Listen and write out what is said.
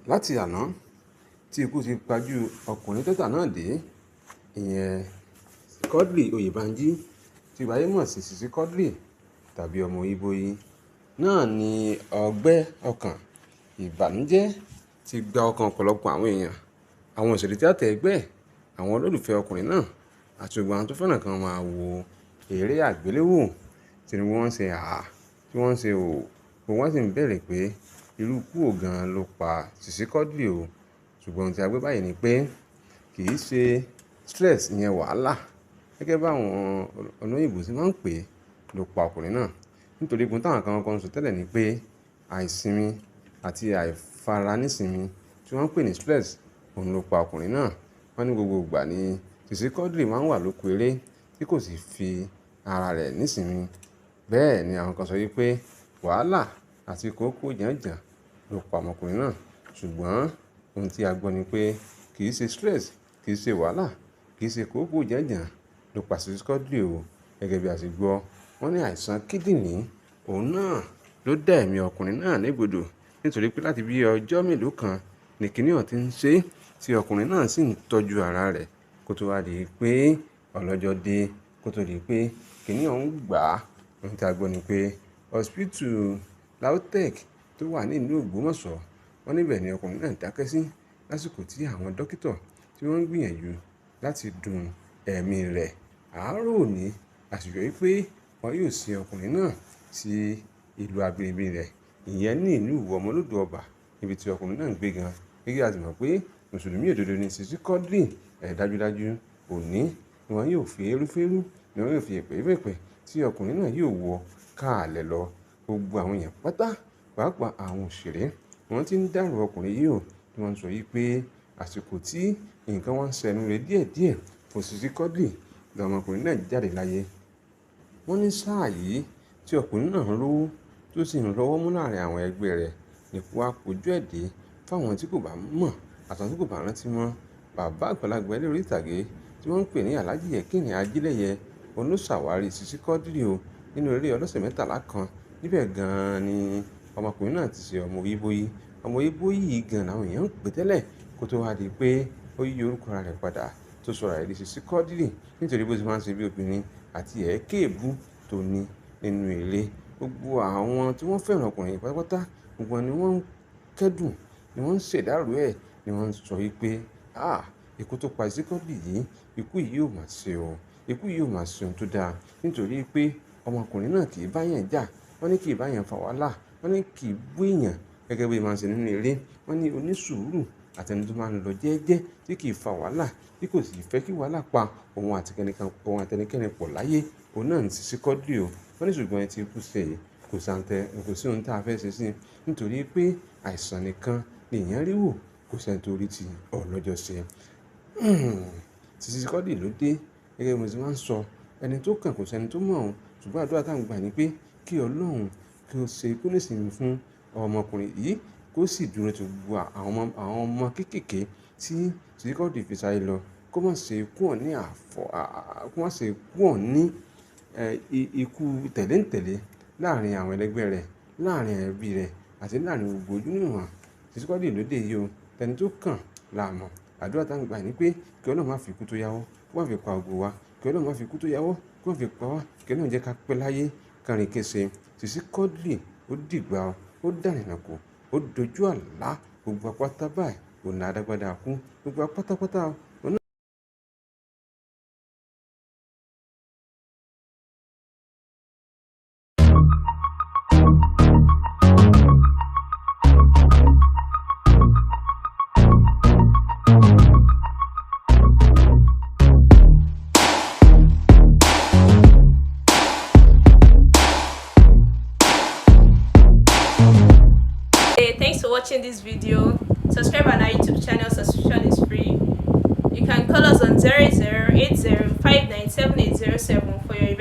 láti àná tí ikú ti pajú ọkùnrin tẹ́tà náà dé, ìyẹn Quadri Oyèbánjí tí gbáyé mọ̀ sí Sisi Quadri tàbí ọmọ Ìbòyí náà ni ọgbẹ́ ọkàn ìbànújẹ́ ti gba ọkàn ọ̀pọ̀lọpọ̀ àwọn èèyàn, àwọn òṣèré tíátà ẹgbẹ́, àwọn olólùfẹ́ ọkùnrin náà àti gbogbo àwọn tó fẹ́ràn kan máa wo eré àgbéléwò tí wọ́n ń ṣe Haaa tí wọ́n ń ṣe Oò, gbogbo wọn sì ń bẹ̀rẹ̀ pé irú ikú wo gan-an ló pa Sisi Quadri o. Ṣùgbọ́n ohun tí a gbé báyìí ni pé kì í ṣe stress, ìyẹn wàhálà gẹ́gẹ́ bí àwọn olóyìnbó sì máa ń pè é ló pa ọkùnrin náà. Nítorí ohun táwọn kan sọ tẹ́lẹ̀ ni pé àìsinmi àti àìfaranísinmi tí wọ́n ń pè ní stress òun ló pa ọkùnrin náà. Wọ́n ní gbogbo ìgbà ni Sisi Quadri máa ń wà lóko eré tí kò sì fi ara rẹ̀ nísinmi. Bẹ́ẹ̀ ni àwọn kan sọ wípé wàhálà àti kókó jàǹjàǹ ló pa ọmọkùnrin náà. Ṣùgbọ́n ohun tí a gbọ́ ni pé kì í ṣe stress, kì í ṣe wàhálà, kì í ṣe kókó jàǹjàǹ ló pa Sisi Quadri o. Gẹ́gẹ́ bí a ti gbọ́, wọ́n ní àìsàn kídìnrín òun náà ló dá ẹ̀mí ọkùnrin náà légbodò. Nítorí pé láti bí ọjọ́ mélòó kan ni kíní ọ̀hún ti ń ṣe tí ọkùnrin náà sì ń tọ́jú ara rẹ̀ kó tó wá di pé ọlọ́jọ́ dé, kó tó di pé kíní ọ̀hún gbà á. Ohun tí a gbọ́ ni pé hospital Lautech tó wà ní ìlú Ògbómọ̀ṣọ́, wọ́n níbẹ̀ ni ọkùnrin náà dákẹ́ sí lásìkò tí àwọn dókítà tí wọ́n ń gbìyànjú láti dùn ẹ̀mí rẹ̀. Àárò òní a sì gbọ́ wípé wọn yóò sin ọkùnrin náà sí ìlú abínibí rẹ̀, ìyẹn ní ìlú Ọmọlódò Ọba níbi tí ọkùnrin náà ń gbé gan. Gẹ́gẹ́ a sì mọ̀ pé mùsùlùmí òdodo ni Sisi Quadri, dájúdájú òní ni wọn yóò fi érúférú, ni wọn yóò fi èpèpèpè tí ọkùnrin náà yóò wọ káàlẹ̀ lọ. Gbogbo àwọn èèyàn pátá, pàápàá àwọn òṣèré, wọ́n ti ń dárò ọkùnrin yìí o, tí wọ́n ń sọ yìí pé àsìkò tí nǹkan wọn ń ṣẹnu rẹ̀ díẹ̀díẹ̀ fún Sisi Quadri lọmọkùnrin náà jáde láyé. Wọ́n ní sáà yìí tí ọkùnrin náà ń rówó tó sì ń rọwọ́ mú láàrin àwọn ẹgbẹ́ rẹ̀ nípò àpòjú ẹ̀dẹ́ fáwọn tí kò bá mọ̀ àtàwọn tí kò bá rántí mọ́. Bàbá àgbàlagbà eléré ìtàgé tí wọ́n ń pè ní Alhaji Yekini Ajílẹ̀yẹ olóṣàwárí Sisi Quadri o nínú eré ọlọ́sẹ̀ mẹ́tàlá kan. Níbẹ̀ gan-an ni ọmọkùnrin náà ti ṣe ọmọ Ìbòyí. Ọmọ Ìbòyí yìí gan-an àwọn èèyàn ń pè tẹ́lẹ̀ kó tó wá di pé ó yí orúkọ rẹ̀ padà tó sọ̀rọ̀ àìrí Sisi Quadri nítorí bó ti máa ń ṣe bí obìnrin àti ẹ̀ẹ́kẹ́ẹ̀bú tó ní nínú eré. Gbogbo àwọn tí wọ́n fẹ́ràn ọkùnrin pátápátá, gbogbo ni wọ́n ń kẹ́dùn, ni wọ́n ń ṣèdárò ẹ̀, ni wọ́n ń sọ wípé ikú tó pa Sisi Quadri yìí, ikú yìí ò máa ṣe o, ikú yìí ò máa ṣe ohun tó dáa. Nítorí pé ọmọkùnrin náà kì í bá yàn jà, wọ́n ní kì í bá yàn fa wàhálà, wọ́n ní kì í bú èèyàn gẹ́gẹ́ bí ó máa ń ṣe nínú eré. Wọ́n ní onísùúrù àti ẹni tó máa ń lọ jẹ́ẹ́jẹ́ tí kì í fa wàhálà, tí kò sì fẹ́ kí wàhálà pa òun àti ẹnikẹ́ni pọ̀ láyé. Òun náà ní Sisi Quadri o. Wọ́n ní ṣùgbọ́n ẹni tí ikú ṣe yìí kò sí ohun tí a fẹ́ ṣe sí i, nítorí pé àìsàn nìkan ni èèyàn rí wò, kò sẹ́ni tó rí ti ọlọ́jọ́ ṣe. Sisi Quadri ló dé gẹ́gẹ́ bí mo ti máa ń sọ, ẹni tó kàn kò sẹ́ni tó mọ̀ ọ́n. Ṣùgbọ́n àdúrà táwọn gbà ni pé kí Ọlọ́run kí ó ṣe ikú nísìnyí fún ọmọkùnrin yìí, kó sì dúró ti gbogbo àwọn ọmọ kéékèèké tí Sisi Quadri fi sáyé lọ, kó má ṣe ikú ọ̀hún ní ikú tẹ̀léǹtẹ̀lé láàrin àwọn ẹlẹgbẹ́ rẹ̀, láàrin ẹbí rẹ̀ àti láàrin gbogbo ojúlùmọ̀. Sisi Quadri ló dé yìí o, tẹni tó kàn la mọ̀. Àdúrà táwọn gbà ni pé kí Ọlọ́run má fi ikú tó yáwọ́, kó má fi pa ògo wa, kí Ọlọ́run má fi ikú tó yáwọ́, kó má fi pa wá, kí Ọlọ́run jẹ́ ká pẹ́ láyé kárin kése. Sisi Quadri ó dìgbà, ó dànìnàkò, ó dojú àlá, gbogbo apáta báyìí òun là dágbádá kú, gbogbo apátápátá o. Thanks for watching this video. Subscribe on our YouTube channel. Subscription is free. You can call us on 0080597807 for your